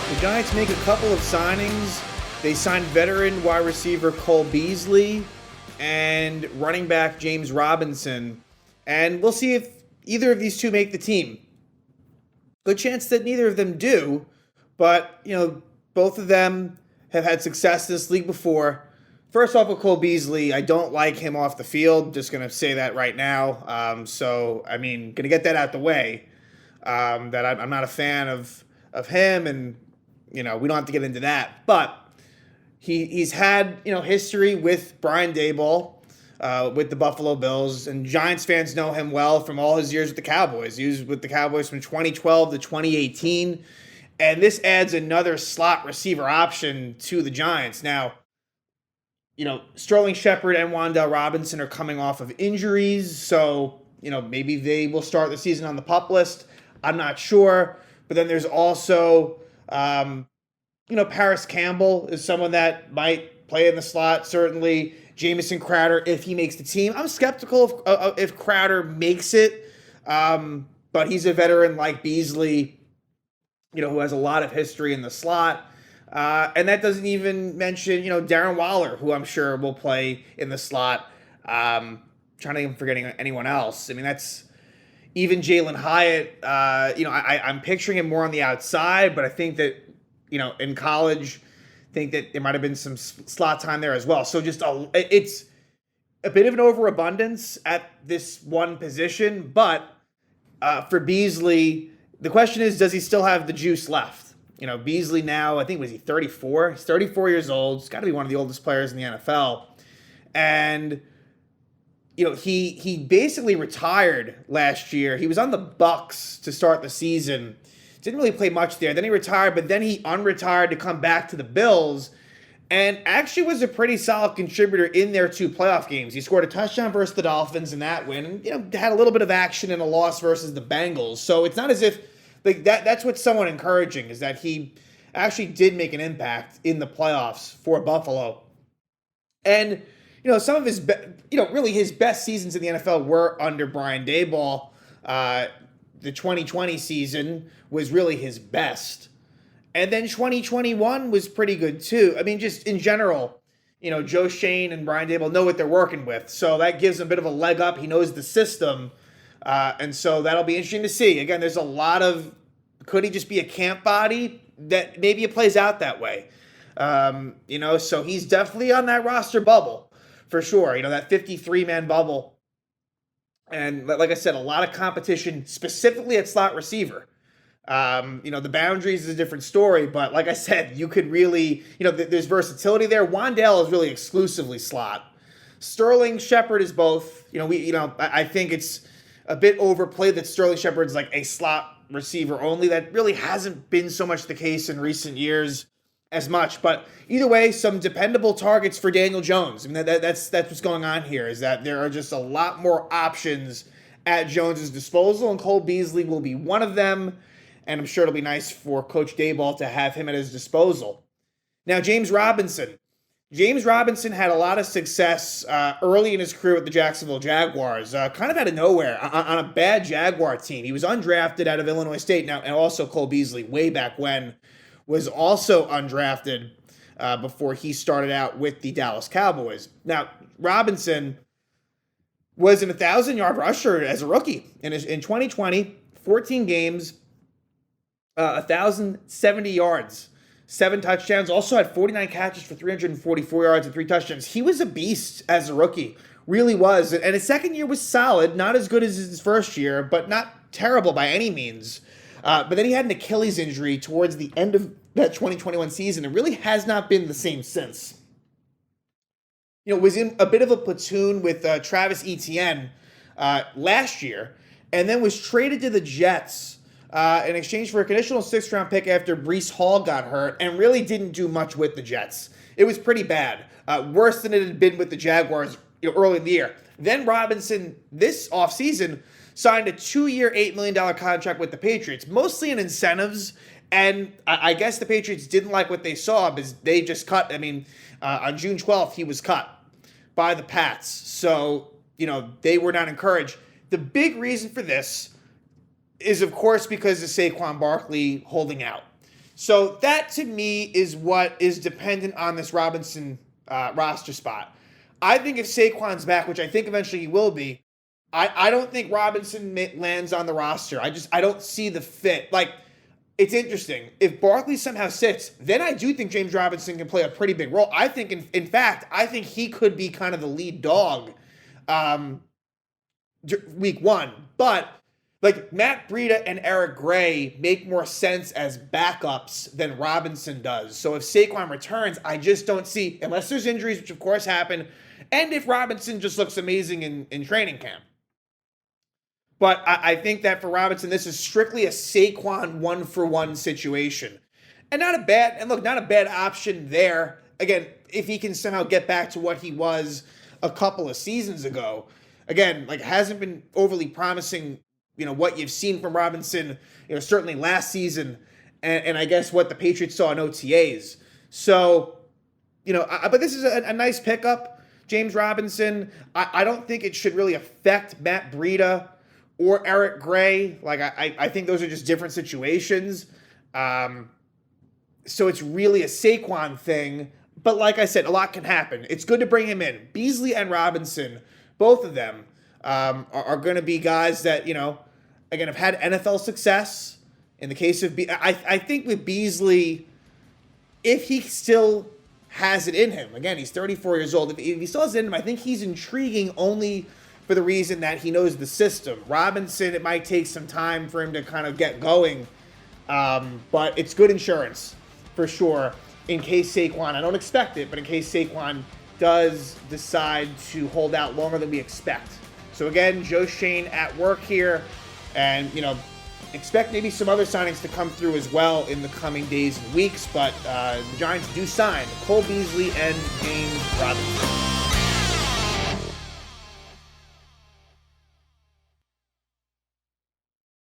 The Giants make a couple of signings. They signed veteran wide receiver Cole Beasley and running back James Robinson. And we'll see if either of these two make the team. Good chance that neither of them do, but, both of them have had success in this league before. First off, with Cole Beasley, I don't like him off the field. Just going to say that right now. Going to get that out the way. That I'm not a fan of him, and we don't have to get into that. But he's had history with Brian Daboll, with the Buffalo Bills, and Giants fans know him well from all his years with the Cowboys. He was with the Cowboys from 2012 to 2018, and this adds another slot receiver option to the Giants. Now, Sterling Shepard and Wan'Dale Robinson are coming off of injuries, so maybe they will start the season on the PUP list. I'm not sure. But then there's also, Paris Campbell is someone that might play in the slot, certainly. Jamison Crowder, if he makes the team. I'm skeptical if Crowder makes it, but he's a veteran like Beasley, who has a lot of history in the slot. And that doesn't even mention, Darren Waller, who I'm sure will play in the slot. Trying to even forgetting anyone else. I mean, that's even Jalen Hyatt. I'm picturing him more on the outside, but I think that, in college, think that there might have been some slot time there as well. So it's a bit of an overabundance at this one position. But for Beasley, the question is, does he still have the juice left? Beasley now, I think, was he 34? He's 34 years old. He's got to be one of the oldest players in the NFL. And he basically retired last year. He was on the Bucks to start the season. Didn't really play much there. Then he retired, but then he unretired to come back to the Bills and actually was a pretty solid contributor in their 2 playoff games. He scored a touchdown versus the Dolphins in that win and, had a little bit of action in a loss versus the Bengals. So it's not as if that's what's somewhat encouraging, is that he actually did make an impact in the playoffs for Buffalo. And some of his, really his best seasons in the NFL were under Brian Daboll. The 2020 season was really his best. And then 2021 was pretty good too. I mean, just in general, Joe Shane and Brian Daboll know what they're working with. So that gives him a bit of a leg up. He knows the system. And so that'll be interesting to see. Again, there's a lot of, could he just be a camp body? That maybe it plays out that way. So he's definitely on that roster bubble. For sure, that 53-man bubble. And like I said, a lot of competition, specifically at slot receiver. The boundaries is a different story, but like I said, you could really, there's versatility there. Wan'Dale is really exclusively slot. Sterling Shepard is both. I think it's a bit overplayed that Sterling Shepard's like a slot receiver only. That really hasn't been so much the case in recent years as much, but either way, some dependable targets for Daniel Jones. I mean, that's what's going on here, is that there are just a lot more options at Jones's disposal, and Cole Beasley will be one of them, and I'm sure it'll be nice for Coach Daboll to have him at his disposal. Now, James Robinson. James Robinson had a lot of success early in his career with the Jacksonville Jaguars, kind of out of nowhere, on a bad Jaguar team. He was undrafted out of Illinois State, now, and also Cole Beasley, way back when, was also undrafted before he started out with the Dallas Cowboys. Now, Robinson was an 1,000-yard rusher as a rookie. In 2020, 14 games, 1,070 yards, 7 touchdowns. Also had 49 catches for 344 yards and 3 touchdowns. He was a beast as a rookie, really was. And his second year was solid, not as good as his first year, but not terrible by any means. But then he had an Achilles injury towards the end of that 2021 season and really has not been the same since. Was in a bit of a platoon with Travis Etienne last year, and then was traded to the Jets in exchange for a conditional 6th-round pick after Breece Hall got hurt, and really didn't do much with the Jets. It was pretty bad, worse than it had been with the Jaguars early in the year. Then Robinson, this offseason, signed a 2-year, $8 million contract with the Patriots, mostly in incentives. And I guess the Patriots didn't like what they saw because they just cut. On June 12th, he was cut by the Pats. So, they were not encouraged. The big reason for this is, of course, because of Saquon Barkley holding out. So that to me is what is dependent on this Robinson roster spot. I think if Saquon's back, which I think eventually he will be, I don't think Robinson lands on the roster. I don't see the fit. Like, it's interesting. If Barkley somehow sits, then I do think James Robinson can play a pretty big role. I think, in fact, I think he could be kind of the lead dog week one. But, like, Matt Breida and Eric Gray make more sense as backups than Robinson does. So if Saquon returns, I just don't see, unless there's injuries, which of course happen, and if Robinson just looks amazing in training camp. But I think that for Robinson, this is strictly a Saquon 1-for-1 situation. And not a bad option there. Again, if he can somehow get back to what he was a couple of seasons ago. Again, like, hasn't been overly promising, what you've seen from Robinson, certainly last season, and I guess what the Patriots saw in OTAs. So, but this is a nice pickup, James Robinson. I don't think it should really affect Matt Breida or Eric Gray. Like, I think those are just different situations. So it's really a Saquon thing. But like I said, a lot can happen. It's good to bring him in. Beasley and Robinson, both of them, are going to be guys that, again, have had NFL success. In the case of I think with Beasley, if he still has it in him, again, he's 34 years old. If he still has it in him, I think he's intriguing only for the reason that he knows the system. Robinson, it might take some time for him to kind of get going, but it's good insurance for sure in case Saquon, I don't expect it, but in case Saquon does decide to hold out longer than we expect. So again, Joe Shane at work here, and expect maybe some other signings to come through as well in the coming days and weeks, but the Giants do sign Cole Beasley and James Robinson.